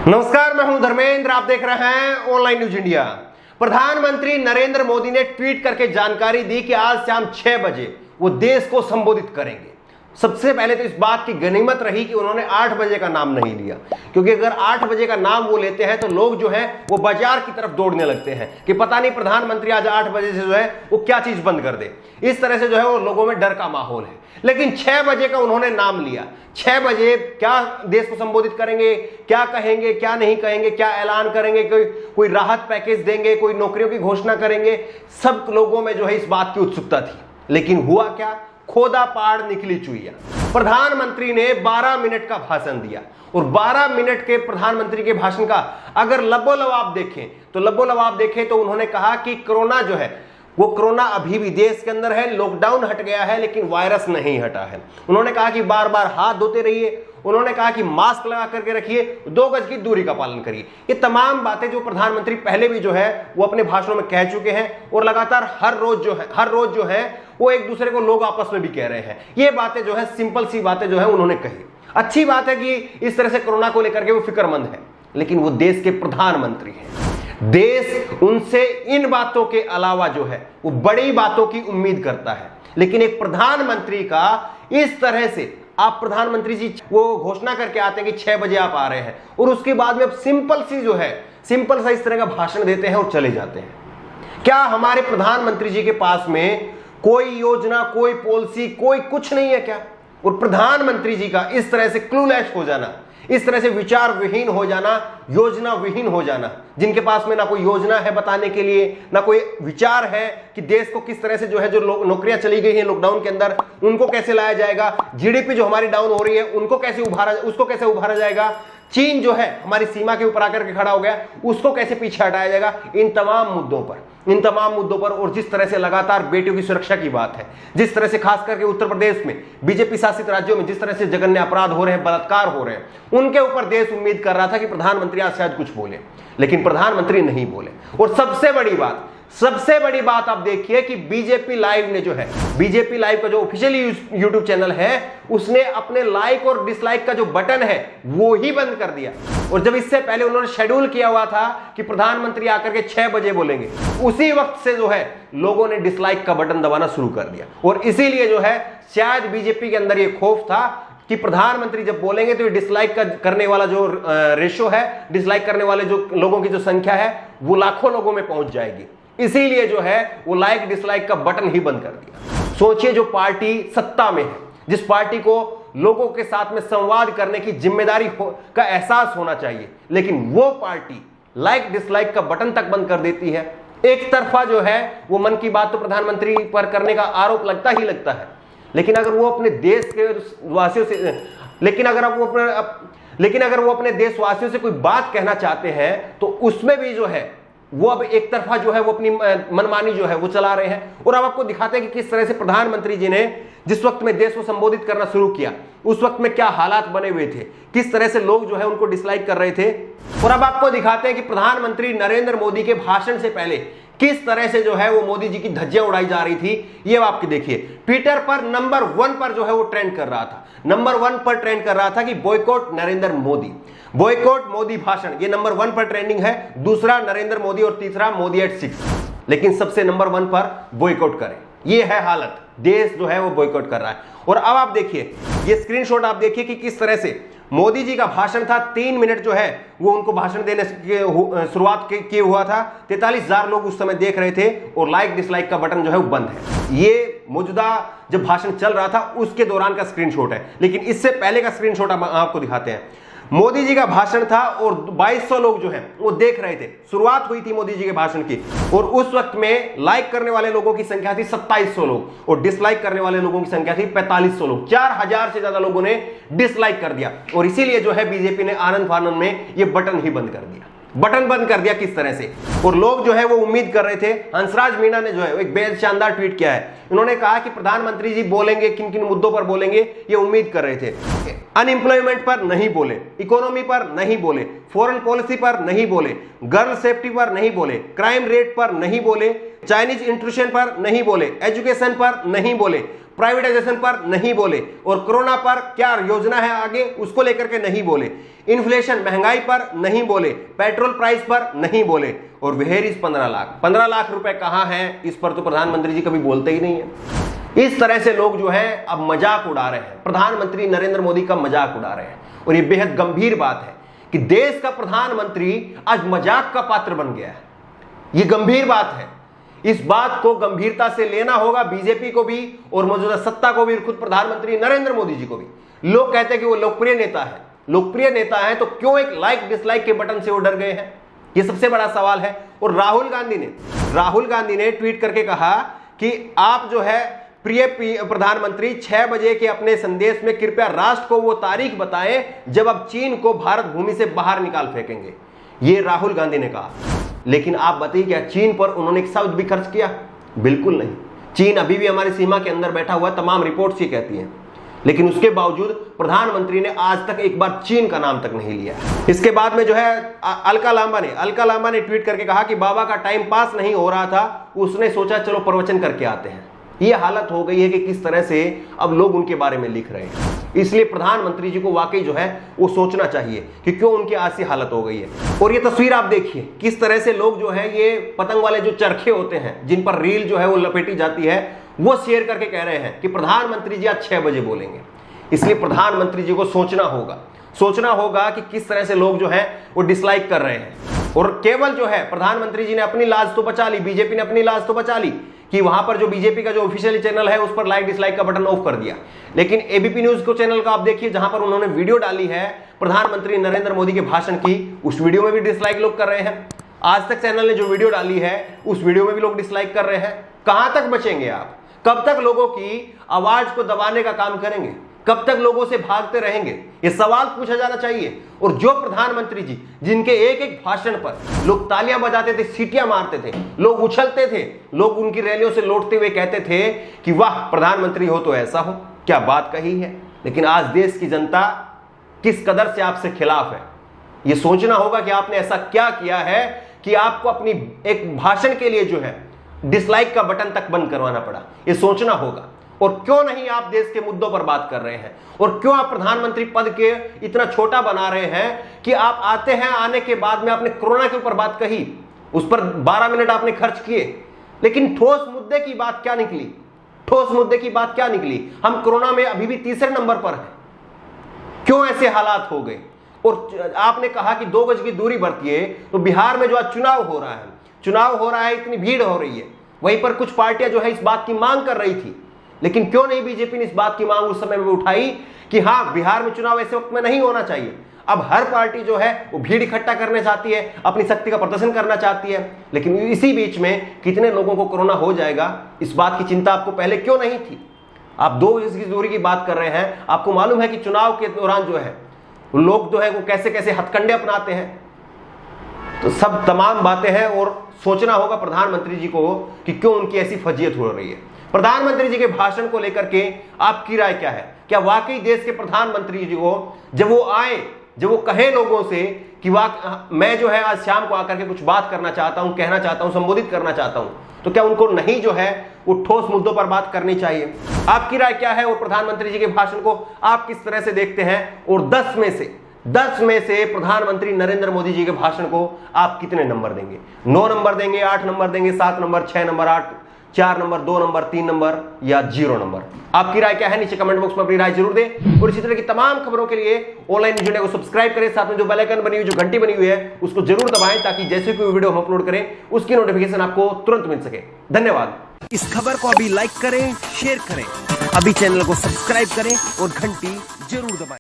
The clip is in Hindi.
नमस्कार, मैं हूं धर्मेंद्र। आप देख रहे हैं ऑनलाइन न्यूज इंडिया। प्रधानमंत्री नरेंद्र मोदी ने ट्वीट करके जानकारी दी कि आज शाम 6 बजे वो देश को संबोधित करेंगे। सबसे पहले तो इस बात की गनीमत रही कि उन्होंने 8 बजे का नाम नहीं लिया, क्योंकि अगर 8 बजे का नाम वो लेते हैं तो लोग जो है वो बाजार की तरफ दौड़ने लगते हैं कि पता नहीं प्रधानमंत्री आज 8 बजे से जो है वो क्या चीज बंद कर दे। इस तरह से जो है वो लोगों में डर का माहौल है। लेकिन 6 बजे का उन्होंने नाम लिया। 6 बजे क्या देश को संबोधित करेंगे, क्या कहेंगे, क्या नहीं कहेंगे, क्या ऐलान करेंगे, कोई राहत पैकेज देंगे, कोई नौकरियों की घोषणा करेंगे, सब लोगों में जो है इस बात की उत्सुकता थी। लेकिन हुआ क्या? खोदा पाड़ निकली चुईया। प्रधानमंत्री ने 12 मिनट का भाषण दिया और 12 मिनट के प्रधानमंत्री के भाषण का अगर लबोलबाब देखें तो उन्होंने कहा कि कोरोना जो है वो कोरोना अभी भी देश के अंदर है, लॉकडाउन हट गया है लेकिन वायरस नहीं हटा है। उन्होंने कहा कि बार बार हाथ धोते रहिए। उन्होंने कहा कि मास्क लगा करके रखिए, 2 गज की दूरी का पालन करिए। ये तमाम बातें जो प्रधानमंत्री पहले भी जो है वो अपने भाषणों में कह चुके हैं और लगातार हर रोज जो है वो एक दूसरे को लोग आपस में भी कह रहे हैं। ये बातें जो है सिंपल सी बातें जो है उन्होंने कही। अच्छी बात है कि इस तरह से कोरोना को लेकर के वो फिक्रमंद है, लेकिन वो देश के प्रधानमंत्री हैं। देश उनसे इन बातों के अलावा जो है वो बड़ी बातों की उम्मीद करता है। लेकिन एक प्रधानमंत्री का इस तरह से आप प्रधानमंत्री जी वो घोषणा करके आते हैं कि 6 बजे आप आ रहे हैं और उसके बाद में अब सिंपल सा इस तरह का भाषण देते हैं और चले जाते हैं। क्या हमारे प्रधानमंत्री जी के पास में कोई योजना, कोई पॉलिसी, कोई कुछ नहीं है क्या? और प्रधानमंत्री जी का इस तरह से क्लूलेस हो जाना, इस तरह से विचार विहीन हो जाना, योजना विहीन हो जाना, जिनके पास में ना कोई योजना है बताने के लिए, ना कोई विचार है कि देश को किस तरह से जो है जो नौकरियां चली गई हैं लॉकडाउन के अंदर उनको कैसे लाया जाएगा, जीडीपी जो हमारी डाउन हो रही है उसको कैसे उभारा जाएगा, चीन जो है हमारी सीमा के ऊपर आकर के खड़ा हो गया उसको कैसे पीछे हटाया जाएगा। इन तमाम मुद्दों पर और जिस तरह से लगातार बेटियों की सुरक्षा की बात है, जिस तरह से खास करके उत्तर प्रदेश में बीजेपी शासित राज्यों में जिस तरह से जघन्य अपराध हो रहे हैं, बलात्कार हो रहे हैं, उनके ऊपर देश उम्मीद कर रहा था कि प्रधानमंत्री आज शायद कुछ बोले, लेकिन प्रधानमंत्री नहीं बोले। और सबसे बड़ी बात आप देखिए कि बीजेपी लाइव ने जो है, बीजेपी लाइव का जो ऑफिशियल यूट्यूब चैनल है उसने अपने लाइक और डिसलाइक का जो बटन है वो ही बंद कर दिया। और जब इससे पहले उन्होंने शेड्यूल किया हुआ था कि प्रधानमंत्री आकर के 6 बजे बोलेंगे, उसी वक्त से जो है लोगों ने डिसलाइक का बटन दबाना शुरू कर दिया। और इसीलिए जो है शायद बीजेपी के अंदर ये खौफ था कि प्रधानमंत्री जब बोलेंगे तो ये डिसलाइक करने वाला जो रेशो है, डिसलाइक करने वाले जो लोगों की जो संख्या है वो लाखों लोगों में पहुंच जाएगी। इसीलिए जो है वो लाइक डिसलाइक का बटन ही बंद कर दिया। सोचिए, जो पार्टी सत्ता में है, जिस पार्टी को लोगों के साथ में संवाद करने की जिम्मेदारी का एहसास होना चाहिए, लेकिन वो पार्टी लाइक डिसलाइक का बटन तक बंद कर देती है। एक तरफा जो है वो मन की बात तो प्रधानमंत्री पर करने का आरोप लगता है, लेकिन अगर वो अपने देश के वासियों से लेकिन अगर वो अपने देशवासियों से कोई बात कहना चाहते हैं तो उसमें भी जो है वो अब एक तरफा जो है वो अपनी मनमानी जो है वो चला रहे हैं। और अब आपको दिखाते हैं कि किस तरह से प्रधानमंत्री जी ने जिस वक्त में देश को संबोधित करना शुरू किया उस वक्त में क्या हालात बने हुए थे, किस तरह से लोग जो है उनको डिसलाइक कर रहे थे। और अब आपको दिखाते हैं कि प्रधानमंत्री नरेंद्र मोदी के भाषण से पहले किस तरह से जो है वो मोदी जी की धज्जियां उड़ाई जा रही थी। ये आपके देखिए, ट्विटर पर नंबर 1 पर जो है वो ट्रेंड कर रहा था, नंबर 1 पर ट्रेंड कर रहा था कि बॉयकॉट नरेंद्र मोदी, बॉयकॉट मोदी भाषण, ये नंबर 1 पर ट्रेंडिंग है। दूसरा नरेंद्र मोदी और तीसरा मोदी एट 6, लेकिन सबसे नंबर 1 पर बॉयकॉट करें। ये है हालत, देश जो है वो बॉयकॉट कर रहा है। और अब आप देखिए ये स्क्रीनशॉट, आप देखिए कि किस तरह से मोदी जी का भाषण था। 3 मिनट जो है वो उनको भाषण देने की शुरुआत किए हुआ था। 43,000 लोग उस समय देख रहे थे और लाइक डिसलाइक का बटन जो है वो बंद है। ये मौजूदा जब भाषण चल रहा था उसके दौरान का स्क्रीनशॉट है, लेकिन इससे पहले का स्क्रीनशॉट आपको दिखाते हैं। मोदी जी का भाषण था और 2200 लोग जो हैं वो देख रहे थे। शुरुआत हुई थी मोदी जी के भाषण की और उस वक्त में लाइक करने वाले लोगों की संख्या थी 2700 लोग और डिसलाइक करने वाले लोगों की संख्या थी 4500 लोग। 4000 से ज्यादा लोगों ने डिसलाइक कर दिया और इसीलिए जो है बीजेपी ने आनंद फानंद में ये बटन ही बंद कर दिया, बटन बंद कर दिया किस तरह से। और लोग जो है वो उम्मीद कर रहे थे। हंसराज मीणा ने जो है एक बेहद शानदार ट्वीट किया है। उन्होंने कहा कि प्रधानमंत्री जी बोलेंगे, किन किन मुद्दों पर बोलेंगे ये उम्मीद कर रहे थे। अनएम्प्लॉयमेंट पर नहीं बोले, इकोनॉमी पर नहीं बोले, फॉरेन पॉलिसी पर नहीं बोले, गर्ल सेफ्टी पर नहीं बोले, क्राइम रेट पर नहीं बोले, चाइनीज इंट्रूशन पर नहीं बोले, एजुकेशन पर नहीं बोले, प्राइवेटाइजेशन पर नहीं बोले, और कोरोना पर क्या योजना है आगे उसको लेकर के नहीं बोले, इन्फ्लेशन महंगाई पर नहीं बोले, पेट्रोल प्राइस पर नहीं बोले, और वेहरीज 15 लाख रुपए कहां है इस पर तो प्रधानमंत्री जी कभी बोलते ही नहीं है। इस तरह से लोग जो है अब मजाक उड़ा रहे हैं, प्रधानमंत्री नरेंद्र मोदी का मजाक उड़ा रहे हैं, और यह बेहद गंभीर बात है कि देश का प्रधानमंत्री आज मजाक का पात्र बन गया है। यह गंभीर बात है, इस बात को गंभीरता से लेना होगा बीजेपी को भी और मौजूदा सत्ता को भी, खुद प्रधानमंत्री नरेंद्र मोदी जी को भी। लोग कहते हैं कि वो लोकप्रिय नेता है, लोकप्रिय नेता है तो क्यों एक लाइक डिसलाइक के बटन से वो डर गए हैं, ये सबसे बड़ा सवाल है। और राहुल गांधी ने ट्वीट करके कहा कि आप जो है प्रिय प्रधानमंत्री 6 बजे के अपने संदेश में कृपया राष्ट्र को वो तारीख बताएं जब आप चीन को भारत भूमि से बाहर निकाल फेंकेंगे, ये राहुल गांधी ने कहा। लेकिन आप बताइए क्या चीन पर उन्होंने एक शब्द भी खर्च किया? बिल्कुल नहीं। चीन अभी भी हमारी सीमा के अंदर बैठा हुआ, तमाम रिपोर्ट्स ये कहती हैं, लेकिन उसके बावजूद प्रधानमंत्री ने आज तक एक बार चीन का नाम तक नहीं लिया। इसके बाद में जो है अलका लांबा ने ट्वीट करके कहा कि बाबा का टाइम पास नहीं हो रहा था, उसने सोचा चलो प्रवचन करके आते हैं। ये हालत हो गई है कि किस तरह से अब लोग उनके बारे में लिख रहे हैं। इसलिए प्रधानमंत्री जी को वाकई जो है वो सोचना चाहिए कि क्यों उनकी ऐसी हालत हो गई है। और ये तस्वीर आप देखिए किस तरह से लोग जो है ये पतंग वाले जो चरखे होते हैं जिन पर रील जो है वो लपेटी जाती है, वो शेयर करके कह रहे हैं कि प्रधानमंत्री जी आज 6 बजे बोलेंगे। इसलिए प्रधानमंत्री जी को सोचना होगा कि किस तरह से लोग जो है वो डिसलाइक कर रहे हैं। और केवल जो है प्रधानमंत्री जी ने अपनी लाज तो बचा ली, बीजेपी ने अपनी लाज तो बचा ली कि वहां पर जो बीजेपी का जो ऑफिशियल चैनल है उस पर लाइक डिसलाइक का बटन ऑफ कर दिया। लेकिन एबीपी न्यूज को चैनल का आप देखिए जहां पर उन्होंने वीडियो डाली है प्रधानमंत्री नरेंद्र मोदी के भाषण की, उस वीडियो में भी डिसलाइक लोग कर रहे हैं। आज तक चैनल ने जो वीडियो डाली है उस वीडियो में भी लोग डिसलाइक कर रहे हैं। कहां तक बचेंगे आप? कब तक लोगों की आवाज को दबाने का काम करेंगे? कब तक लोगों से भागते रहेंगे? ये सवाल पूछा जाना चाहिए। और जो प्रधानमंत्री जी जिनके एक एक भाषण पर लोग तालियां बजाते थे, सीटियां मारते थे, लोग उछलते थे, लोग उनकी रैलियों से लौटते हुए कहते थे कि वाह प्रधानमंत्री हो तो ऐसा हो, क्या बात कही है। लेकिन आज देश की जनता किस कदर से आपसे खिलाफ है, यह सोचना होगा कि आपने ऐसा क्या किया है कि आपको अपनी एक भाषण के लिए जो है डिसलाइक का बटन तक बंद करवाना पड़ा। यह सोचना होगा। और क्यों नहीं आप देश के मुद्दों पर बात कर रहे हैं, और क्यों आप प्रधानमंत्री पद के इतना छोटा बना रहे हैं कि आप आते हैं, आने के बाद में आपने कोरोना के ऊपर बात कही, उस पर 12 मिनट आपने खर्च किए, लेकिन ठोस मुद्दे की बात क्या निकली? ठोस मुद्दे की बात क्या निकली? हम कोरोना में अभी भी तीसरे नंबर पर हैं। क्यों ऐसे हालात हो गए? और आपने कहा कि 2 गज की दूरी बरतिए, तो बिहार में जो आज चुनाव हो रहा है, इतनी भीड़ हो रही है, वहीं पर कुछ पार्टियां जो है इस बात की मांग कर रही थी, लेकिन क्यों नहीं बीजेपी ने इस बात की मांग उस समय में उठाई कि हां बिहार में चुनाव ऐसे वक्त में नहीं होना चाहिए। अब हर पार्टी जो है वो भीड़ इकट्ठा करने चाहती है, अपनी शक्ति का प्रदर्शन करना चाहती है, लेकिन इसी बीच में कितने लोगों को कोरोना हो जाएगा इस बात की चिंता आपको पहले क्यों नहीं थी? आप 2 गज की दूरी की बात कर रहे हैं। आपको मालूम है कि चुनाव के दौरान जो है लोग जो है वो कैसे कैसे हथकंडे अपनाते हैं। तो सब तमाम बातें हैं और सोचना होगा प्रधानमंत्री जी को कि क्यों उनकी ऐसी फजीयत हो रही है। प्रधानमंत्री जी के भाषण को लेकर के आपकी राय क्या है? क्या वाकई देश के प्रधानमंत्री जी को जब वो आए, जब वो कहे लोगों से कि मैं जो है आज शाम को आकर के कुछ बात करना चाहता हूं, कहना चाहता हूं, संबोधित करना चाहता हूं, तो क्या उनको नहीं जो है वो ठोस मुद्दों पर बात करनी चाहिए? आपकी राय क्या है? और प्रधानमंत्री जी के भाषण को आप किस तरह से देखते हैं? और 10 में से प्रधानमंत्री नरेंद्र मोदी जी के भाषण को आप कितने नंबर देंगे? 9 नंबर देंगे, 8 नंबर देंगे, 7 number, 6 number, 8, 4 number, 2 number, 3 number या 0 नंबर? आपकी राय क्या है? नीचे कमेंट बॉक्स में अपनी राय जरूर दें। और इसी तरह की तमाम खबरों के लिए ऑनलाइन न्यूज़ इंडिया को सब्सक्राइब करें, साथ में जो बेल आइकन बनी हुई, जो घंटी बनी हुई है उसको जरूर दबाएं ताकि जैसे कोई वीडियो हम अपलोड करें उसकी नोटिफिकेशन आपको तुरंत मिल सके। धन्यवाद। इस खबर को अभी लाइक करें, शेयर करें, अभी चैनल को सब्सक्राइब करें और घंटी जरूर दबाएं।